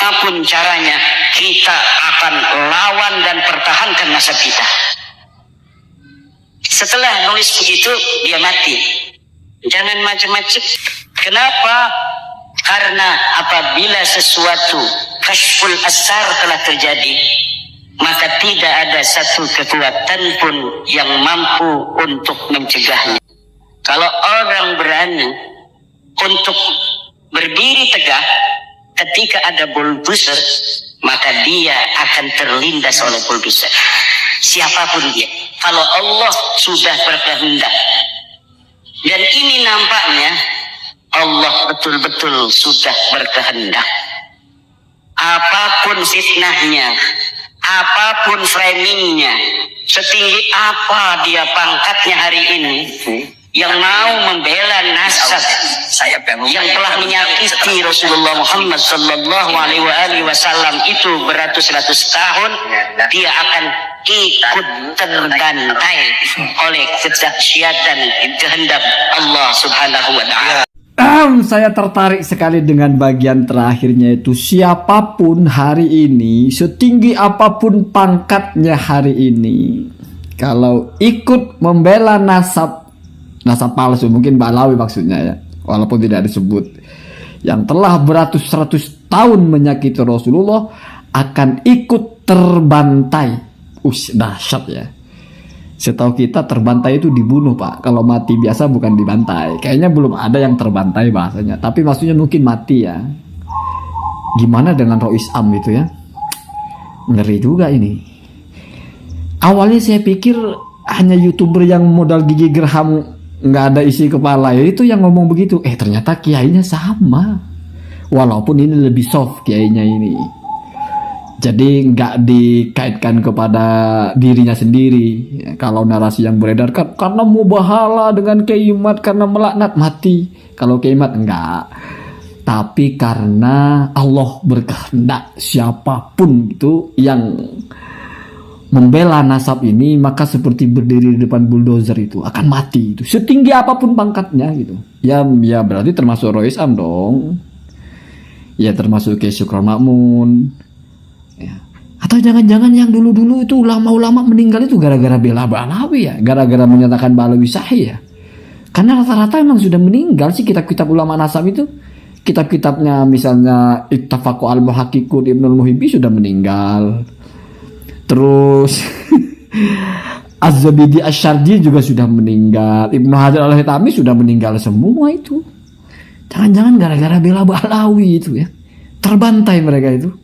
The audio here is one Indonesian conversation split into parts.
apapun caranya kita akan lawan dan pertahankan nasab kita. Setelah nulis begitu dia mati. Jangan macam-macam. Kenapa? Karena apabila sesuatu kashful asar telah terjadi, maka tidak ada satu kekuatan pun yang mampu untuk mencegahnya. Kalau orang berani untuk berdiri tegak ketika ada bulldozer, maka dia akan terlindas oleh bulldozer. Siapapun dia. Kalau Allah sudah berkehendak. Dan ini nampaknya Allah betul-betul sudah berkehendak. Apapun fitnahnya, apapun framingnya, setinggi apa dia pangkatnya hari ini, yang mau membela nasab yang telah menyakiti Rasulullah Muhammad sallallahu alaihi wasallam itu beratus-ratus tahun, dia akan ikut terbantai oleh kedahsyatan kehendak Allah Subhanahu wa taala. Saya tertarik sekali dengan bagian terakhirnya itu, siapapun hari ini, setinggi apapun pangkatnya hari ini, kalau ikut membela nasab palsu, mungkin Ba'alawi maksudnya ya, walaupun tidak disebut, yang telah beratus-ratus tahun menyakiti Rasulullah, akan ikut terbantai. Dahsyat ya. Setahu kita terbantai itu dibunuh, Pak. Kalau mati biasa bukan dibantai. Kayaknya belum ada yang terbantai bahasanya. Tapi maksudnya mungkin mati ya. Gimana dengan Rois Am itu ya? Ngeri juga ini. Awalnya saya pikir hanya YouTuber yang modal gigi gerham nggak ada isi kepala ya, itu yang ngomong begitu. Ternyata kiainya sama. Walaupun ini lebih soft kiainya ini. Jadi nggak dikaitkan kepada dirinya sendiri. Kalau narasi yang beredar kan karena mau bahala dengan Keimat, karena melaknat mati. Kalau Keimat enggak. Tapi karena Allah berkehendak, siapapun itu yang membela nasab ini, maka seperti berdiri di depan bulldozer itu akan mati itu. Setinggi apapun pangkatnya gitu. Ya berarti termasuk Rois Am dong. Ya termasuk Kiai Syukron Makmun. Ya. Atau jangan-jangan yang dulu-dulu itu ulama-ulama meninggal itu gara-gara bela Ba'alawi ya, gara-gara menyatakan Ba'alawi sahih ya. Karena rata-rata memang sudah meninggal sih kitab-kitab ulama nasab itu. Kitab-kitabnya misalnya Ittafaqu al-Muhaqqiqun Ibnul Muhibbi sudah meninggal. Terus Az-Zabidi Asy-Syarji juga sudah meninggal. Ibnu Hajar al-Haytami sudah meninggal semua itu. Jangan-jangan gara-gara bela Ba'alawi itu ya. Terbantai mereka itu.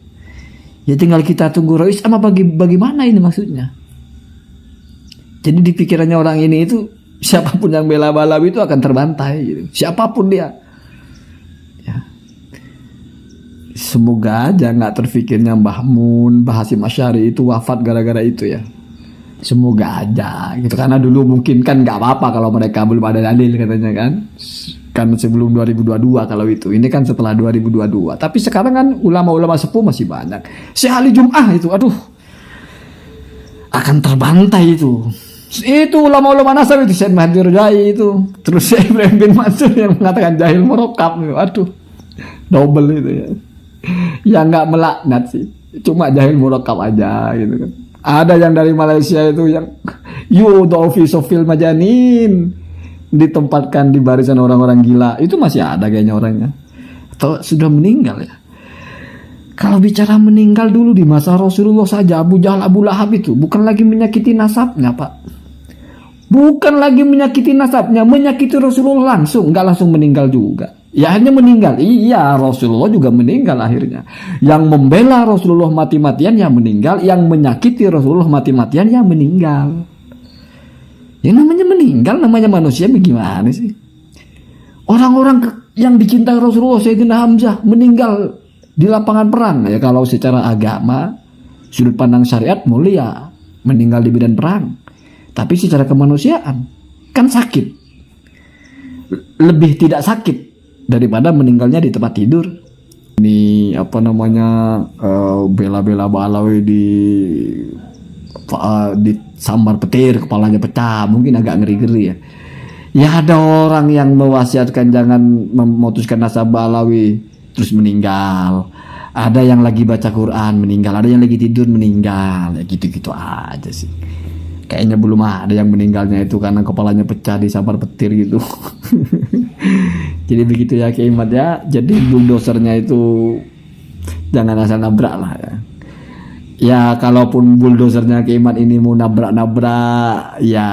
Ya tinggal kita tunggu Rois Am bagaimana ini maksudnya. Jadi di pikirannya orang ini itu siapapun yang bela Ba'alawi itu akan terbantai gitu. Siapapun dia. Ya. Semoga aja nggak terfikirnya Mbah Mun, Mbah Hasyim Asy'ari itu wafat gara-gara itu ya. Semoga aja gitu, karena dulu mungkin kan nggak apa-apa kalau mereka belum ada dalil katanya kan. Kan sebelum 2022 kalau itu. Ini kan setelah 2022. Tapi sekarang kan ulama-ulama sepuh masih banyak. Syekh Ali Jum'ah itu, aduh, akan terbantai itu. Itu ulama-ulama nasab itu, Syekh Mahdi Rajai itu. Terus Syekh Ibrahim bin Mansur yang mengatakan jahil murakkab. Aduh, double itu ya. Ya nggak melaknat sih. Cuma jahil murakkab aja gitu kan. Ada yang dari Malaysia itu yang Yudhofi Sofil Majanin, ditempatkan di barisan orang-orang gila. Itu masih ada kayaknya orangnya. Atau sudah meninggal ya. Kalau bicara meninggal dulu di masa Rasulullah saja, Abu Jahal, Abu Lahab itu bukan lagi menyakiti nasabnya, Pak. Bukan lagi menyakiti nasabnya, menyakiti Rasulullah langsung. Enggak langsung meninggal juga. Ya hanya meninggal. Iya, Rasulullah juga meninggal akhirnya. Yang membela Rasulullah mati-matian ya meninggal. Yang menyakiti Rasulullah mati-matian ya meninggal. Ya namanya meninggal, namanya manusia bagaimana sih? Orang-orang yang dicintai Rasulullah, Sayyidina Hamzah, meninggal di lapangan perang. Ya kalau secara agama, sudut pandang syariat mulia, meninggal di medan perang. Tapi secara kemanusiaan, kan sakit. Lebih tidak sakit daripada meninggalnya di tempat tidur. Ini apa namanya, bela-bela Ba'alawi di sambar petir, kepalanya pecah, mungkin agak ngeri-ngeri ya. Ya ada orang yang mewasiatkan jangan memutuskan nasab Ba'alawi terus meninggal. Ada yang lagi baca Quran meninggal, ada yang lagi tidur meninggal, ya gitu-gitu aja sih. Kayaknya belum ada yang meninggalnya itu karena kepalanya pecah disambar petir gitu. Jadi begitu ya Kiai Imad ya. Jadi bulldozernya itu jangan asal nabrak lah ya. Ya kalaupun bulldozernya Kiai Imad ini mau nabrak-nabrak, ya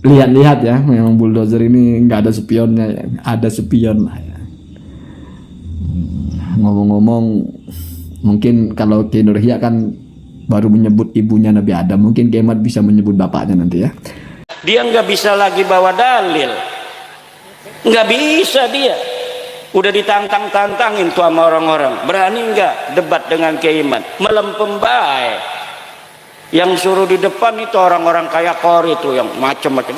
lihat-lihat ya. Memang bulldozer ini nggak ada spionnya ya. Ada spion lah ya. Ngomong-ngomong, mungkin kalau Kiai Nur Yahya kan baru menyebut ibunya Nabi Adam, mungkin Kiai Imad bisa menyebut bapaknya nanti ya. Dia nggak bisa lagi bawa dalil, nggak bisa dia. Udah ditantang-tantangin tuh sama orang-orang, berani nggak debat dengan Kiai Imad? Melempem baik. Yang suruh di depan itu orang-orang kayak Kori tuh yang macam-macam.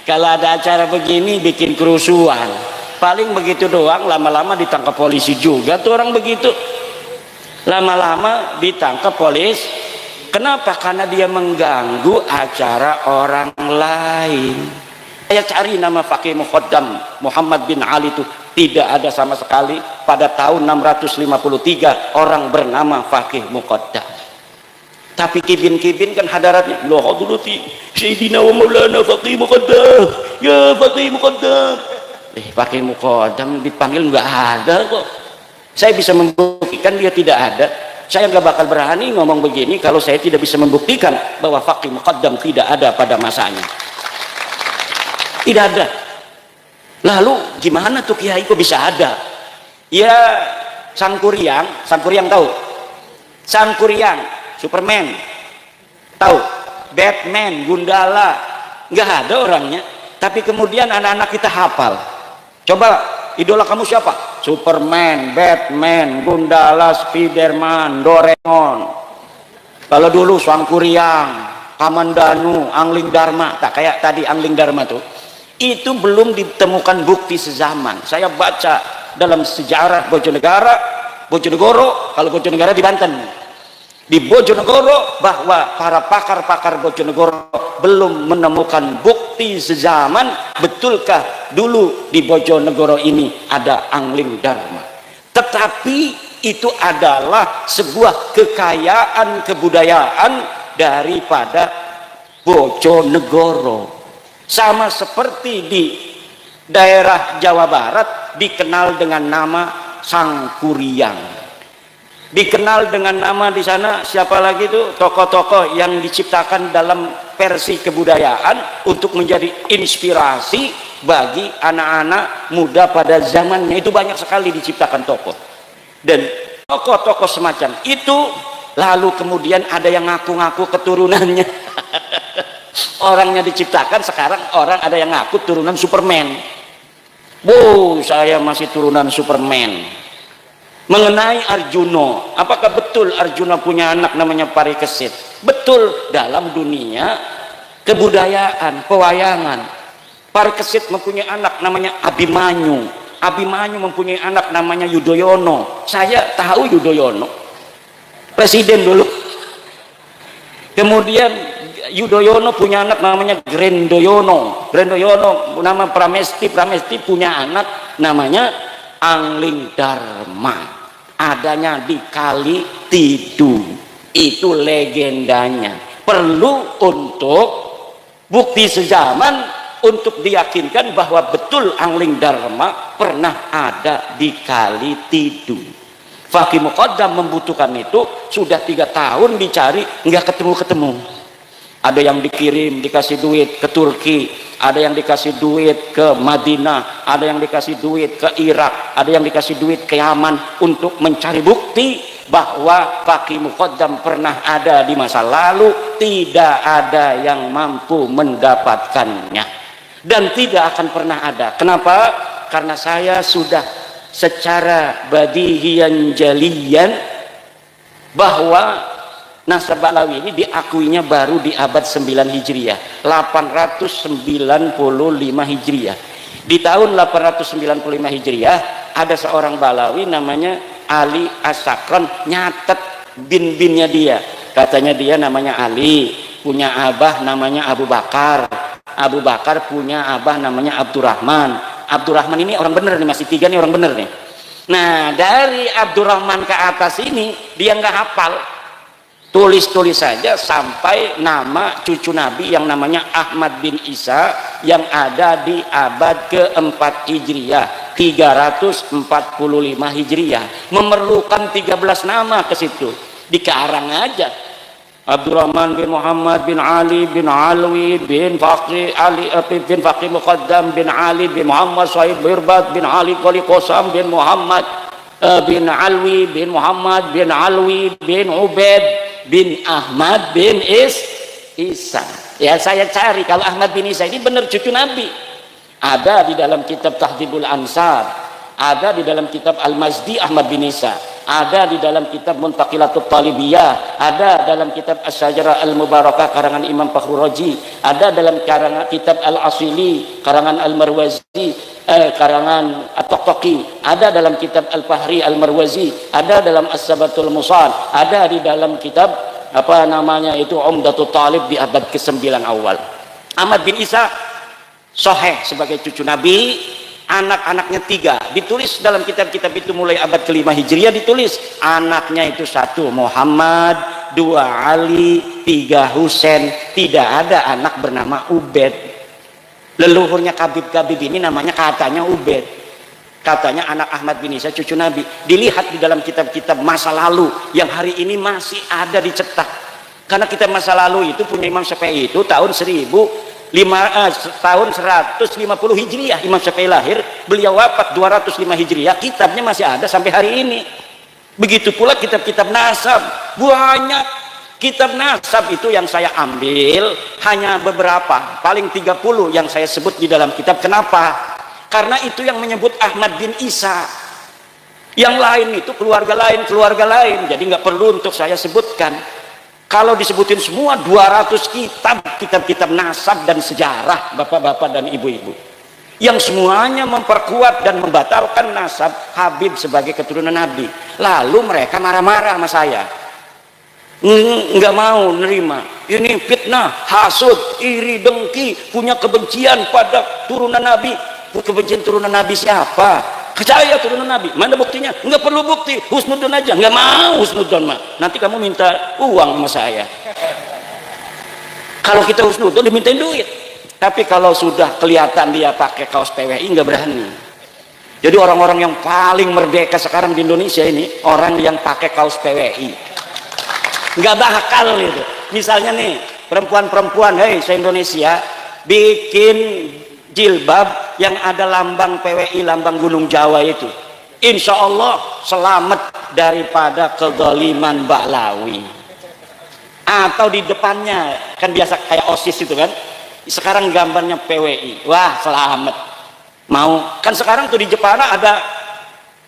Kalau ada acara begini bikin kerusuhan. Paling begitu doang, lama-lama ditangkap polisi juga tuh orang begitu. Lama-lama ditangkap polisi. Kenapa? Karena dia mengganggu acara orang lain. Saya cari nama Faqih Muqaddam Muhammad bin Ali itu tidak ada sama sekali. Pada tahun 653 orang bernama Faqih Muqaddam. Tapi kibin-kibin kan hadaratnya loh hadrati Sayyidina wa Maulana Faqih Muqaddam, ya Faqih Muqaddam. Pakai Muqaddam dipanggil nggak ada kok. Saya bisa membuktikan dia tidak ada. Saya nggak bakal berani ngomong begini kalau saya tidak bisa membuktikan bahwa Faqih Muqaddam tidak ada pada masanya. Tidak ada. Lalu gimana tuh Kiai kok bisa ada? Ya Sangkuriang tahu? Sangkuriang, Superman, tahu? Batman, Gundala, nggak ada orangnya. Tapi kemudian anak-anak kita hafal. Coba idola kamu siapa? Superman, Batman, Gundala, Spiderman, Doraemon. Kalau dulu Sangkuriang, Kamandanu, Angling Dharma, tak kayak tadi Angling Dharma tuh. Itu belum ditemukan bukti sezaman. Saya baca dalam sejarah Bojonegoro, kalau Bojonegoro di Banten. Di Bojonegoro bahwa para pakar-pakar Bojonegoro belum menemukan bukti sezaman betulkah dulu di Bojonegoro ini ada Angling Dharma. Tetapi itu adalah sebuah kekayaan kebudayaan daripada Bojonegoro. Sama seperti di daerah Jawa Barat dikenal dengan nama Sangkuriang. Dikenal dengan nama di sana siapa lagi tuh tokoh-tokoh yang diciptakan dalam versi kebudayaan untuk menjadi inspirasi bagi anak-anak muda pada zamannya. Itu banyak sekali diciptakan tokoh dan tokoh-tokoh semacam itu lalu kemudian ada yang ngaku-ngaku keturunannya. Orangnya diciptakan, sekarang orang ada yang ngaku turunan Superman. Saya masih turunan Superman. Mengenai Arjuna, apakah betul Arjuna punya anak namanya Parikesit? Betul, dalam dunia kebudayaan, pewayangan. Parikesit mempunyai anak namanya Abimanyu. Abimanyu mempunyai anak namanya Yudhoyono. Saya tahu Yudhoyono, presiden dulu. Kemudian Yudhoyono punya anak namanya Grendoyono. Grendoyono nama Pramesti. Pramesti punya anak namanya Angling Dharma. Adanya di Kali Tidu. Itu legendanya. Perlu untuk bukti sezaman untuk diyakinkan bahwa betul Angling Dharma pernah ada di Kali Tidu. Faqih Muqaddam membutuhkan itu sudah 3 tahun dicari nggak ketemu. Ada yang dikirim dikasih duit ke Turki, ada yang dikasih duit ke Madinah, ada yang dikasih duit ke Irak, ada yang dikasih duit ke Yaman untuk mencari bukti bahwa Faqih Muqaddam pernah ada di masa lalu. Tidak ada yang mampu mendapatkannya dan tidak akan pernah ada. Kenapa? Karena saya sudah secara badihian jalian bahwa nasab Ba'lawi ini diakuinya baru di abad 9 Hijriah, 895 Hijriah. Di tahun 895 Hijriah ada seorang Ba'lawi namanya Ali As-Sakran, nyatet bin-binnya dia. Katanya dia namanya Ali, punya abah namanya Abu Bakar. Abu Bakar punya abah namanya Abdurrahman. Abdurrahman ini orang bener nih, masih 3 nih orang bener nih. Nah dari Abdurrahman ke atas ini dia nggak hafal, tulis saja sampai nama cucu Nabi yang namanya Ahmad bin Isa yang ada di abad keempat Hijriah, 345 Hijriah, memerlukan 13 nama ke situ, dikarang aja. Abdurrahman bin Muhammad bin Ali bin Alwi bin Faqih Ali bin Faqih Muqaddam bin Ali bin Muhammad Sahib Birbat bin Ali Qali Qasam bin Muhammad bin Alwi bin Muhammad bin Alwi bin Ubaid bin Ahmad bin Isa. Ya saya cari kalau Ahmad bin Isa ini benar cucu Nabi. Ada di dalam kitab Tahdhibul Ansar, ada di dalam kitab Al-Mazdi Ahmad bin Isa, ada di dalam kitab Muntaqilatut Talibiyah, ada dalam kitab As-Sajarah Al-Mubarakah karangan Imam Fakhrur Razi, ada dalam karangan kitab Al-Asili karangan Al-Marwazi, karangan At-Taqi, ada dalam kitab Al-Fahri Al-Marwazi, ada dalam As-Sabatul Musad, ada di dalam kitab apa namanya itu Umdatut Talib di abad ke-9 awal. Ahmad bin Isa sahih sebagai cucu Nabi, anak-anaknya 3, ditulis dalam kitab-kitab itu mulai abad ke-5 Hijriah, ditulis anaknya itu 1 Muhammad, 2 Ali, 3 Husain, tidak ada anak bernama Ubaid. Leluhurnya Kabib ini namanya katanya Ubaid, katanya anak Ahmad bin Isa cucu Nabi. Dilihat di dalam kitab-kitab masa lalu yang hari ini masih ada dicetak, karena kitab masa lalu itu punya Imam Syafi'i itu tahun 150 Hijriah Imam Syafi'i lahir, beliau wafat 205 Hijriah, kitabnya masih ada sampai hari ini. Begitu pula kitab-kitab nasab, banyak kitab nasab itu yang saya ambil hanya beberapa, paling 30 yang saya sebut di dalam kitab. Kenapa? Karena itu yang menyebut Ahmad bin Isa, yang lain itu keluarga lain, jadi nggak perlu untuk saya sebutkan. Kalau disebutin semua 200 kitab nasab dan sejarah bapak-bapak dan ibu-ibu, yang semuanya memperkuat dan membatalkan nasab Habib sebagai keturunan Nabi. Lalu mereka marah-marah sama saya, nggak mau nerima, ini fitnah, hasud, iri, dengki, punya kebencian pada turunan Nabi. Kebencian turunan Nabi siapa? Saya turunan Nabi, mana buktinya? Nggak perlu bukti, husnudon aja. Nggak mau husnudon mah, nanti kamu minta uang sama saya. Kalau kita husnudon dimintain duit, tapi kalau sudah kelihatan dia pakai kaos PWI nggak berani. Jadi orang-orang yang paling merdeka sekarang di Indonesia ini orang yang pakai kaos PWI, nggak bakal itu. Misalnya nih perempuan-perempuan, hei se-Indonesia bikin jilbab yang ada lambang PWI, lambang Gunung Jawa itu, insya Allah selamat daripada kezaliman Baklawi. Atau di depannya kan biasa kayak OSIS itu kan, sekarang gambarnya PWI, wah selamat. Mau kan sekarang tuh di Jepara ada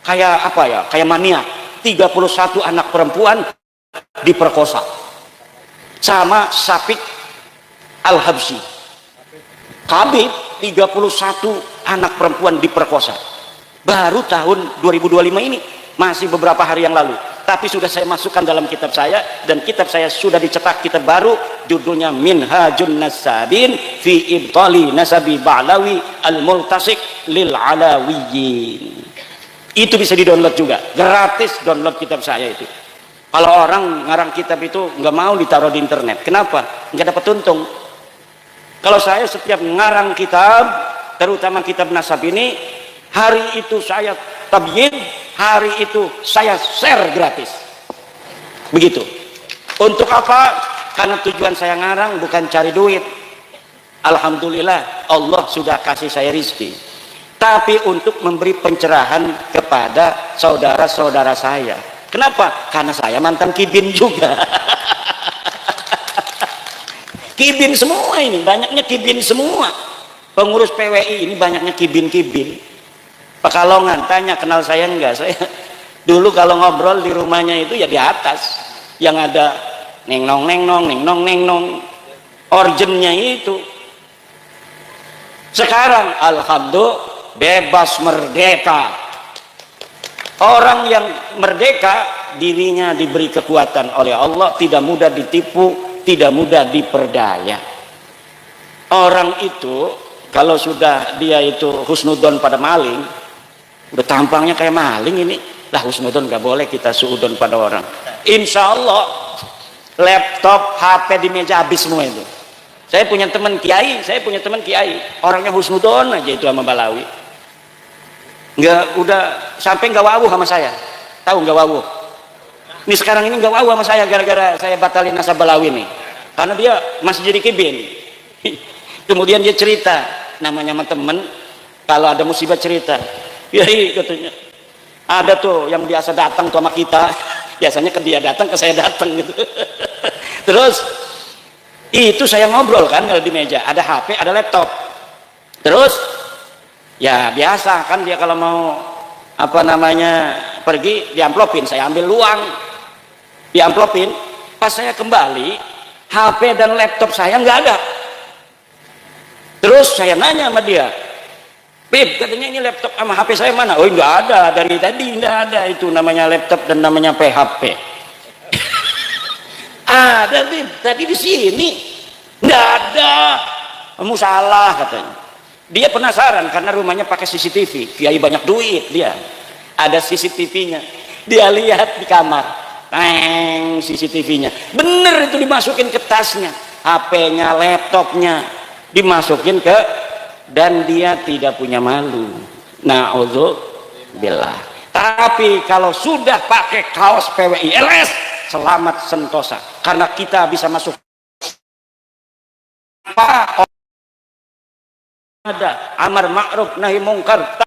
kayak apa ya, kayak mania 31 anak perempuan diperkosa sama Syafiq Al-Habsyi. Habib 31 anak perempuan diperkosa baru tahun 2025 ini, masih beberapa hari yang lalu. Tapi sudah saya masukkan dalam kitab saya, dan kitab saya sudah dicetak, kitab baru, judulnya Minhajun Nasabin fi Ibtali Nasabi Ba'lawi Al-Multasik Lil Alawiyyin. Itu bisa di-download juga, gratis download kitab saya itu. Kalau orang ngarang kitab itu nggak mau ditaruh di internet, kenapa? Nggak dapat untung. Kalau saya setiap ngarang kitab, terutama kitab nasab ini, hari itu saya tabyin, hari itu saya share gratis. Begitu. Untuk apa? Karena tujuan saya ngarang bukan cari duit. Alhamdulillah Allah sudah kasih saya rizki. Tapi untuk memberi pencerahan kepada saudara-saudara saya. Kenapa? Karena saya mantan kibin juga. Kibin semua ini, banyaknya kibin semua. Pengurus PWI ini banyaknya kibin-kibin. Pekalongan, tanya kenal saya enggak? Saya dulu kalau ngobrol di rumahnya itu ya di atas, yang ada neng nong, orjennya itu. Sekarang alhamdulillah bebas merdeka. Orang yang merdeka dirinya diberi kekuatan oleh Allah, tidak mudah ditipu, tidak mudah diperdaya. Orang itu Kalau sudah dia itu husnudon pada maling, udah tampangnya kayak maling ini, lah husnudon gak boleh kita suudon pada orang. Insya Allah laptop, HP di meja habis semua itu. Saya punya teman kiai, orangnya husnudon aja itu sama Balawi. Nggak, udah sampai nggak wawuh sama saya. Tahu nggak wawuh? Ini sekarang ini nggak wawuh sama saya gara-gara saya batalin nasab Balawi nih. Karena dia masih jadi kibin. Kemudian dia cerita, namanya sama temen, kalau ada musibah cerita. Yai katanya, ada tuh yang biasa datang tuh sama kita, biasanya ke dia datang, ke saya datang gitu. Terus itu saya ngobrol kan kalau di meja, ada HP, ada laptop. Terus ya biasa kan dia kalau mau apa namanya pergi diamplopin, saya ambil uang, diamplopin. Pas saya kembali, HP dan laptop saya nggak ada. Terus saya nanya sama dia, Beb, katanya ini laptop sama HP saya mana? Oh nggak ada, dari tadi nggak ada itu namanya laptop dan namanya PHP. Ada Beb, tadi di sini nggak ada. Kamu salah katanya. Dia penasaran karena rumahnya pakai CCTV, kiai banyak duit dia. Ada CCTV-nya. Dia lihat di kamar, CCTV-nya. Bener itu dimasukin ke tasnya, HP-nya, laptopnya dimasukin ke, dan dia tidak punya malu. Na'udzubillah. Tapi kalau sudah pakai kaos PWILS, selamat sentosa, karena kita bisa masuk apa ada amar ma'ruf nahi mungkar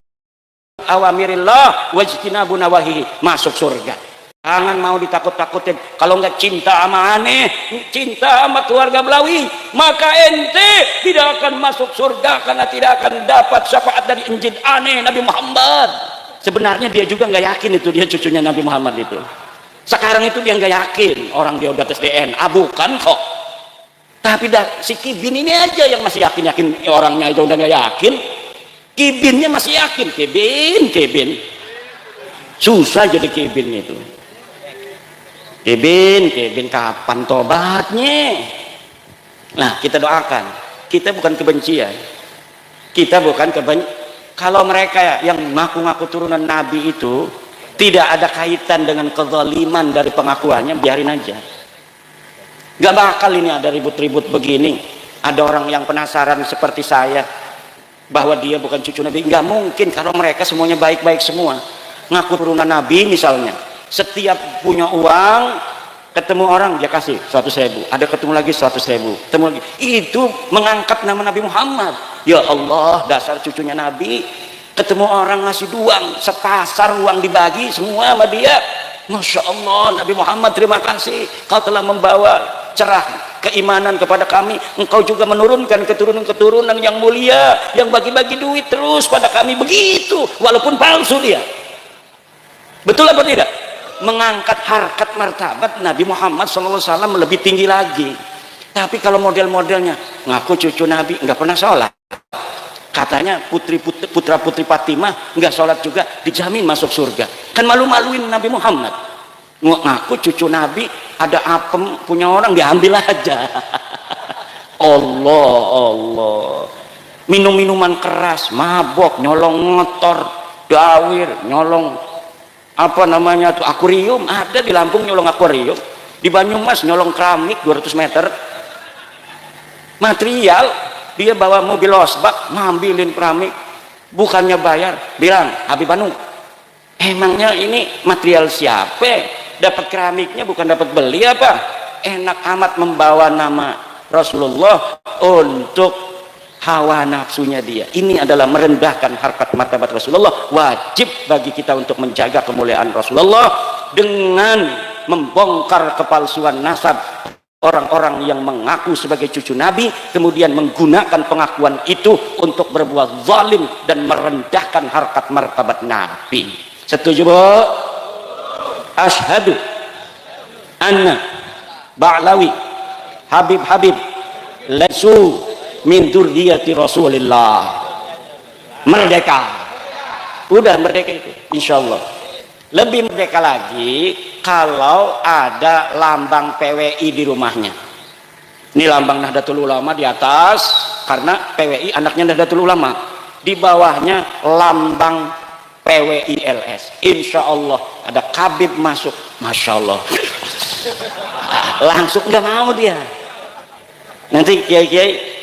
awamirillah wajtinabu nawahihi, masuk surga. Jangan mau ditakut-takutin. Kalau nggak cinta sama aneh, cinta sama keluarga Balawi, maka ente tidak akan masuk surga karena tidak akan dapat syafaat dari Injil aneh Nabi Muhammad. Sebenarnya dia juga nggak yakin itu dia cucunya Nabi Muhammad itu. Sekarang itu dia nggak yakin orang dia udah tes DNA, bukan kok. Tapi si Kibin ini aja yang masih yakin orangnya itu udah nggak yakin. Kibinnya masih yakin. Kibin susah jadi Kibin itu. Kibin kapan tobatnya? Nah kita doakan, kita bukan kebencian, kita bukan kalau mereka yang ngaku-ngaku turunan Nabi itu tidak ada kaitan dengan kezaliman dari pengakuannya, biarin aja. Gak bakal ini ada ribut-ribut begini. Ada orang yang penasaran seperti saya bahwa dia bukan cucu Nabi. Gak mungkin kalau mereka semuanya baik-baik semua. Ngaku turunan Nabi misalnya, setiap punya uang ketemu orang dia kasih 100.000, ada ketemu lagi 100.000, ketemu lagi, itu mengangkat nama Nabi Muhammad. Ya Allah, dasar cucunya Nabi, ketemu orang ngasih uang, sepasar uang dibagi semua sama dia. Masya Allah, Nabi Muhammad terima kasih, kau telah membawa cerah keimanan kepada kami, engkau juga menurunkan keturunan-keturunan yang mulia yang bagi-bagi duit terus pada kami. Begitu, walaupun palsu dia. Betul apa tidak? Mengangkat harkat martabat Nabi Muhammad SAW lebih tinggi lagi. Tapi kalau model-modelnya ngaku cucu Nabi nggak pernah sholat, katanya putra putri Fatimah nggak sholat juga dijamin masuk surga, kan malu-maluin Nabi Muhammad. Ngaku cucu Nabi, ada apem punya orang diambil aja. Allah minum minuman keras, mabok, nyolong motor, dawir, nyolong apa namanya tuh akuarium. Ada di Lampung nyolong akuarium, di Banyumas nyolong keramik 200 meter material. Dia bawa mobil losbak ngambilin keramik, bukannya bayar, bilang Habib Anu, emangnya ini material siapa? Dapat keramiknya bukan dapat beli apa? Enak amat membawa nama Rasulullah untuk hawa nafsunya dia. Ini adalah merendahkan harkat martabat Rasulullah. Wajib bagi kita untuk menjaga kemuliaan Rasulullah dengan membongkar kepalsuan nasab orang-orang yang mengaku sebagai cucu Nabi, kemudian menggunakan pengakuan itu untuk berbuat zalim dan merendahkan harkat martabat Nabi. Setuju, Bu? Asyhadu anna Ba'lawi Habib laisu min dzurriyyati Rasulillah. Merdeka. Udah merdeka itu, insyaallah. Lebih merdeka lagi kalau ada lambang PWI di rumahnya. Ini lambang Nahdlatul Ulama di atas, karena PWI anaknya Nahdlatul Ulama, di bawahnya lambang PWILS. Insya Allah ada Kabib masuk, masya Allah, langsung nggak mau dia. Nanti kiai-kiai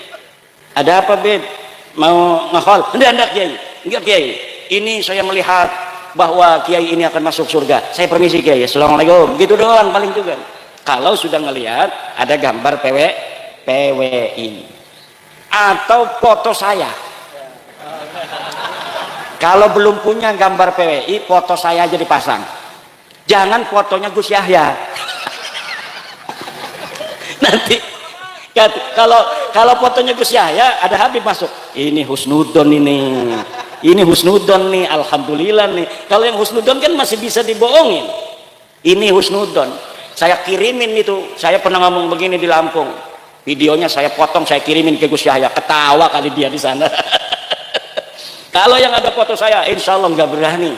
ada apa Beb, mau ngehol? Enggak kiai, enggak kiai, ini saya melihat bahwa kiai ini akan masuk surga, saya permisi kiai, assalamualaikum, gitu doang paling juga. Kalau sudah ngelihat ada gambar PWI atau foto saya, kalau belum punya gambar PWI, foto saya aja dipasang, jangan fotonya Gus Yahya. Nanti kalau fotonya Gus Yahya ada Habib masuk, ini husnudon, ini husnudon nih, alhamdulillah nih. Kalau yang husnudon kan masih bisa dibohongin, ini husnudon. Saya kirimin itu, saya pernah ngomong begini di Lampung, videonya saya potong, saya kirimin ke Gus Yahya, ketawa kali dia di sana. Kalau yang ada foto saya, insya Allah nggak berani.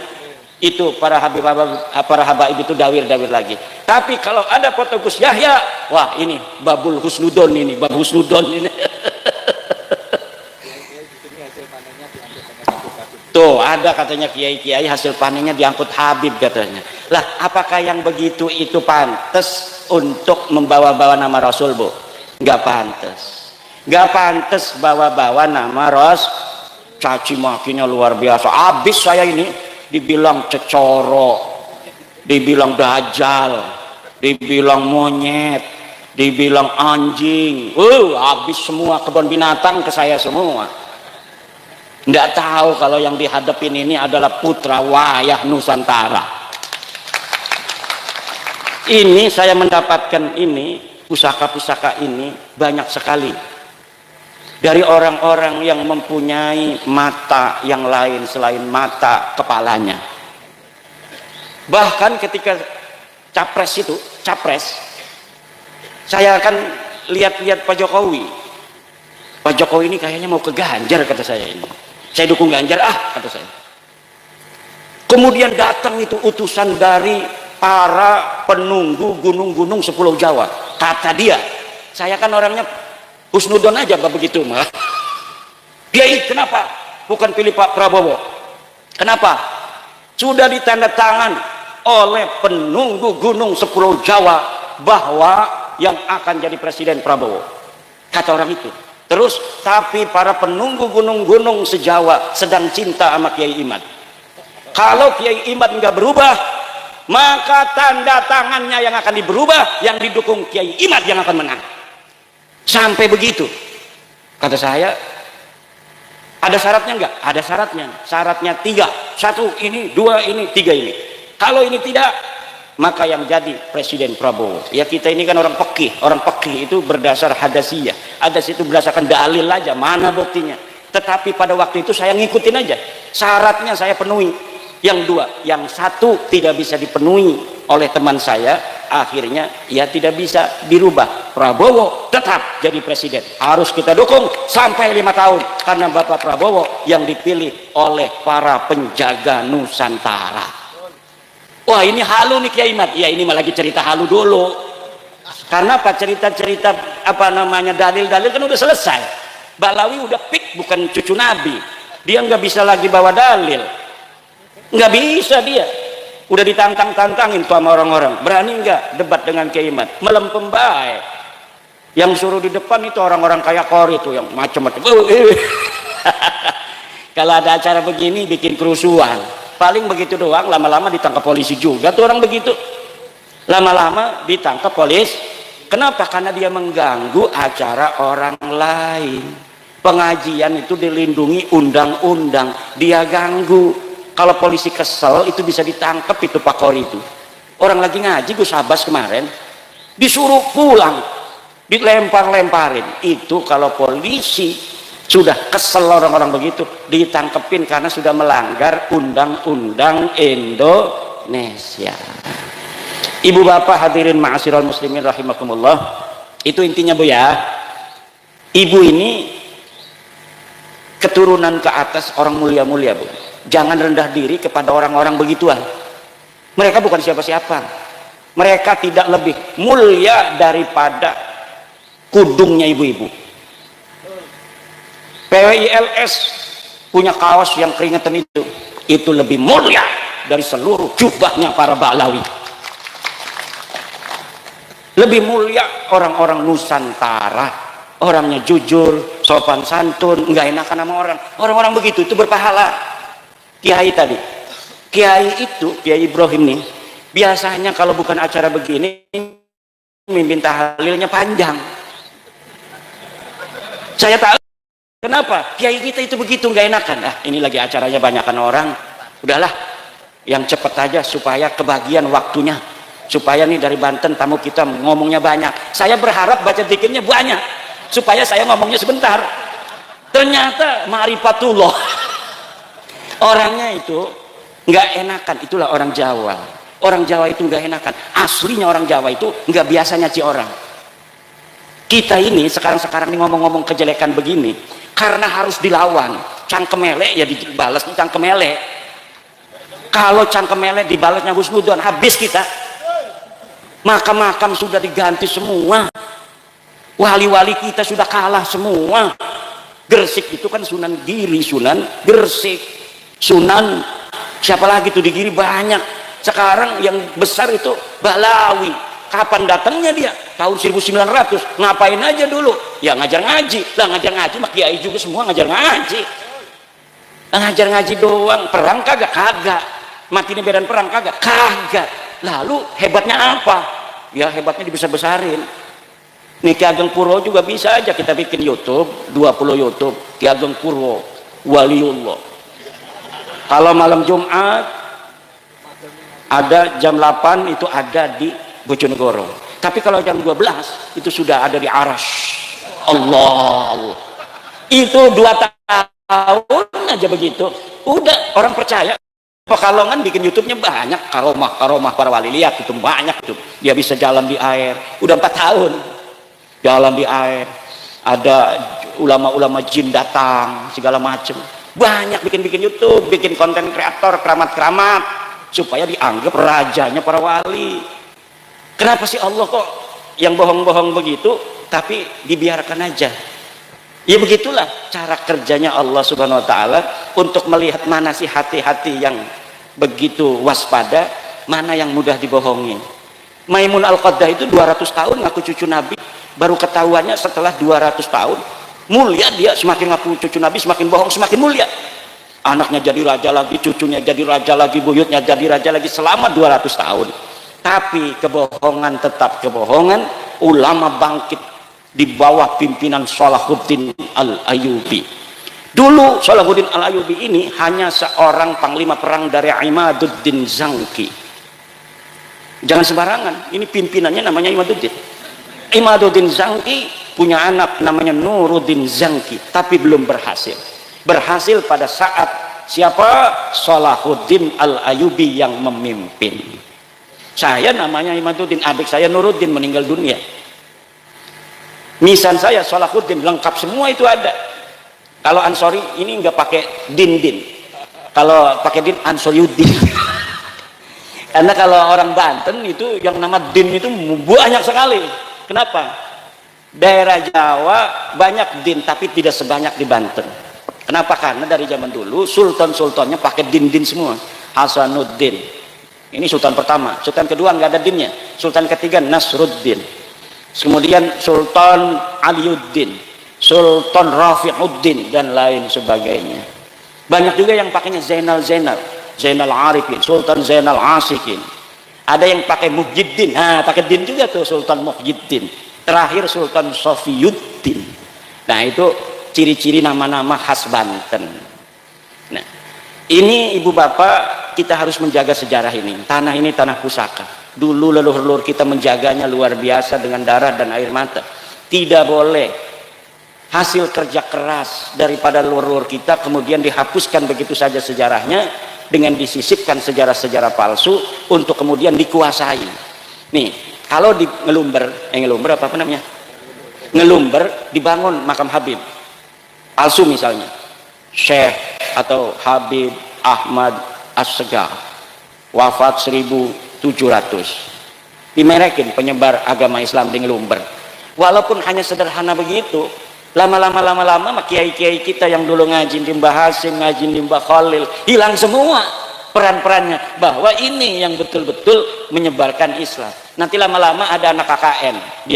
Itu para habaib itu dawir-dawir lagi. Tapi kalau ada foto Gus Yahya, wah ini babul husnudon ini, bab husnudon ini. Tuh ada katanya kiai-kiai hasil panennya diangkut Habib katanya. Lah apakah yang begitu itu pantas untuk membawa-bawa nama Rasul, Bu? Nggak pantas. Nggak pantas bawa-bawa nama Rasul. Caci makinya luar biasa. Abis saya ini dibilang cecoro, dibilang dajjal, dibilang monyet, dibilang anjing. Habis semua kebun binatang ke saya semua. Nggak tahu kalau yang dihadapin ini adalah putra wayah Nusantara. Ini saya mendapatkan ini, pusaka-pusaka ini banyak sekali dari orang-orang yang mempunyai mata yang lain selain mata kepalanya. Bahkan ketika capres, saya akan lihat-lihat Pak Jokowi. Pak Jokowi ini kayaknya mau ke Ganjar, kata saya ini. Saya dukung Ganjar, kata saya. Kemudian datang itu utusan dari para penunggu gunung-gunung Sepulau Jawa. Kata dia, saya kan orangnya husnudon aja, Pak, begitu malah. Kiai, kenapa bukan pilih Pak Prabowo? Kenapa? Sudah ditanda tangan oleh penunggu gunung Sepulau Jawa bahwa yang akan jadi presiden Prabowo. Kata orang itu. Terus, tapi para penunggu gunung-gunung sejawa sedang cinta sama Kiai Imad. Kalau Kiai Imad nggak berubah, maka tanda tangannya yang akan berubah, yang didukung Kiai Imad yang akan menang. Sampai begitu. Kata saya, ada syaratnya nggak? Ada syaratnya. Syaratnya 3. 1 ini, 2 ini, 3 ini. Kalau ini tidak, maka yang jadi presiden Prabowo. Ya kita ini kan orang pekih itu berdasar hadasiyah. Hadas itu berdasarkan dalil aja, mana buktinya. Tetapi pada waktu itu saya ngikutin aja, syaratnya saya penuhi. Yang 2, yang 1 tidak bisa dipenuhi oleh teman saya, akhirnya ya tidak bisa dirubah. Prabowo tetap jadi presiden, harus kita dukung sampai 5 tahun, karena Bapak Prabowo yang dipilih oleh para penjaga Nusantara. Wah ini halu nih Kiai Imad. Ya ini malah lagi cerita halu dulu. Karena apa? Cerita-cerita dalil-dalil kan udah selesai. Balawi udah pik, bukan cucu Nabi. Dia nggak bisa lagi bawa dalil. Nggak bisa dia. Udah ditantang-tantangin tuh sama orang-orang. Berani nggak debat dengan Kiai Imad? Melempem baik. Yang suruh di depan itu orang-orang kayak Kori tuh yang macam-macam. Kalau ada acara begini bikin kerusuhan. Paling begitu doang, lama-lama ditangkap polisi juga tuh orang begitu. Lama-lama ditangkap polisi. Kenapa? Karena dia mengganggu acara orang lain. Pengajian itu dilindungi undang-undang, dia ganggu. Kalau polisi kesel itu bisa ditangkap itu Pak Kori itu. Orang lagi ngaji Gus Abbas kemarin disuruh pulang, dilempar-lemparin. Itu kalau polisi sudah kesel orang-orang begitu, ditangkepin karena sudah melanggar undang-undang Indonesia. Ibu bapak hadirin ma'asyiral muslimin rahimakumullah, itu intinya Bu ya. Ibu ini keturunan ke atas orang mulia-mulia Bu. Jangan rendah diri kepada orang-orang begituan. Mereka bukan siapa-siapa. Mereka tidak lebih mulia daripada kudungnya ibu-ibu. PWILS punya kaos yang keringetan itu lebih mulia dari seluruh jubahnya para Balawi. Lebih mulia orang-orang Nusantara, orangnya jujur, sopan santun, nggak enakan sama orang. Orang-orang begitu itu berpahala. Kiai tadi, Kiai itu, Kiai Ibrahim nih, biasanya kalau bukan acara begini, mimpin tahlilnya panjang. Saya tahu kenapa Kiai kita itu begitu nggak enakan. Ini lagi acaranya banyakan orang, udahlah yang cepat aja supaya kebagian waktunya, supaya nih dari Banten tamu kita ngomongnya banyak. Saya berharap baca zikirnya banyak supaya saya ngomongnya sebentar. Ternyata ma'rifatullah orangnya itu nggak enakan. Itulah orang Jawa. Orang Jawa itu nggak enakan. Aslinya orang Jawa itu nggak biasa nyaci orang. Kita ini sekarang ngomong-ngomong kejelekan begini karena harus dilawan. Cangkem elek ya dibalas cangkem elek. Kalau cangkem elek dibalasnya husnudon, habis kita. Makam-makam sudah diganti semua, wali-wali kita sudah kalah semua. Gresik itu kan Sunan Giri, Sunan Gresik, Sunan siapa lagi tuh di Giri banyak. Sekarang yang besar itu Balawi. Kapan datangnya dia? Tahun 1900. Ngapain aja dulu? Ya ngajar ngaji. Lah ngajar ngaji mak kiai juga semua ngajar ngaji. Ngajar ngaji doang. Perang kagak? Kagak. Mati di medan perang kagak? Kagak. Lalu hebatnya apa? Ya hebatnya dibesar-besarin. Nih Ki Ageng Purwo juga bisa aja kita bikin YouTube, 20 YouTube Ki Ageng Purwo Waliullah. Kalau malam Jumat ada jam 8 itu ada di Bojonegoro. Tapi kalau jam 12 itu sudah ada di Arash. Allah. Itu 2 tahun aja begitu. Udah orang percaya. Pekalongan bikin YouTube-nya banyak, karomah para wali, lihat itu banyak itu. Dia bisa jalan di air. Udah 4 tahun jalan di air. Ada ulama-ulama jin datang, segala macam. Banyak bikin YouTube, bikin konten kreator, keramat-keramat supaya dianggap rajanya para wali. Kenapa sih Allah kok yang bohong-bohong begitu tapi dibiarkan aja? Ya begitulah cara kerjanya Allah Subhanahu wa taala untuk melihat mana sih hati-hati yang begitu waspada, mana yang mudah dibohongi. Maimun Al-Qaddah itu 200 tahun ngaku cucu Nabi, baru ketahuannya setelah 200 tahun. Mulia dia, semakin ngaku cucu Nabi semakin bohong semakin mulia. Anaknya jadi raja lagi, cucunya jadi raja lagi, buyutnya jadi raja lagi selama 200 tahun. Tapi kebohongan tetap kebohongan. Ulama bangkit di bawah pimpinan Salahuddin Al-Ayyubi. Dulu Salahuddin Al-Ayyubi ini hanya seorang panglima perang dari Imaduddin Zangki. Jangan sembarangan, ini pimpinannya namanya Imaduddin. Imaduddin Zangki punya anak namanya Nuruddin Zangki, tapi belum berhasil. Berhasil pada saat siapa? Salahuddin Al-Ayyubi yang memimpin. Saya namanya Imaduddin, adik saya Nuruddin meninggal dunia. Nisan saya Salahuddin, lengkap semua itu ada. Kalau Ansori ini nggak pakai din. Kalau pakai din Ansoriuddin. Karena kalau orang Banten itu yang nama din itu banyak sekali. Kenapa? Daerah Jawa banyak din tapi tidak sebanyak di Banten. Kenapa? Karena dari zaman dulu sultan-sultannya pakai din semua. Hasanuddin. Ini sultan pertama, sultan kedua nggak ada dinnya, sultan ketiga Nasruddin, kemudian Sultan Aliuddin, Sultan Rafiuddin dan lain sebagainya. Banyak juga yang pakainya Zainal Arifin, Sultan Zainal Asikin. Ada yang pakai Muhyiddin, pakai din juga tuh Sultan Muhyiddin. Terakhir Sultan Sofiyuddin. Nah itu ciri-ciri nama-nama khas Banten. Nah ini ibu bapak, kita harus menjaga sejarah ini. Tanah ini tanah pusaka. Dulu leluhur kita menjaganya luar biasa dengan darah dan air mata. Tidak boleh hasil kerja keras daripada leluhur kita kemudian dihapuskan begitu saja sejarahnya dengan disisipkan sejarah-sejarah palsu untuk kemudian dikuasai. Nih, kalau di Ngelumber apa namanya? Ngelumber dibangun makam Habib. Palsu misalnya. Syekh atau Habib Ahmad As-Segar wafat 1700, dimerekin penyebar agama Islam di Ngelumber. Walaupun hanya sederhana begitu, Lama-lama kiai-kiai kita yang dulu ngaji di Mbah Hasim, ngaji di Mbah Khalil, hilang semua peran-perannya, bahwa ini yang betul-betul menyebarkan Islam. Nanti lama-lama ada anak KKN, dia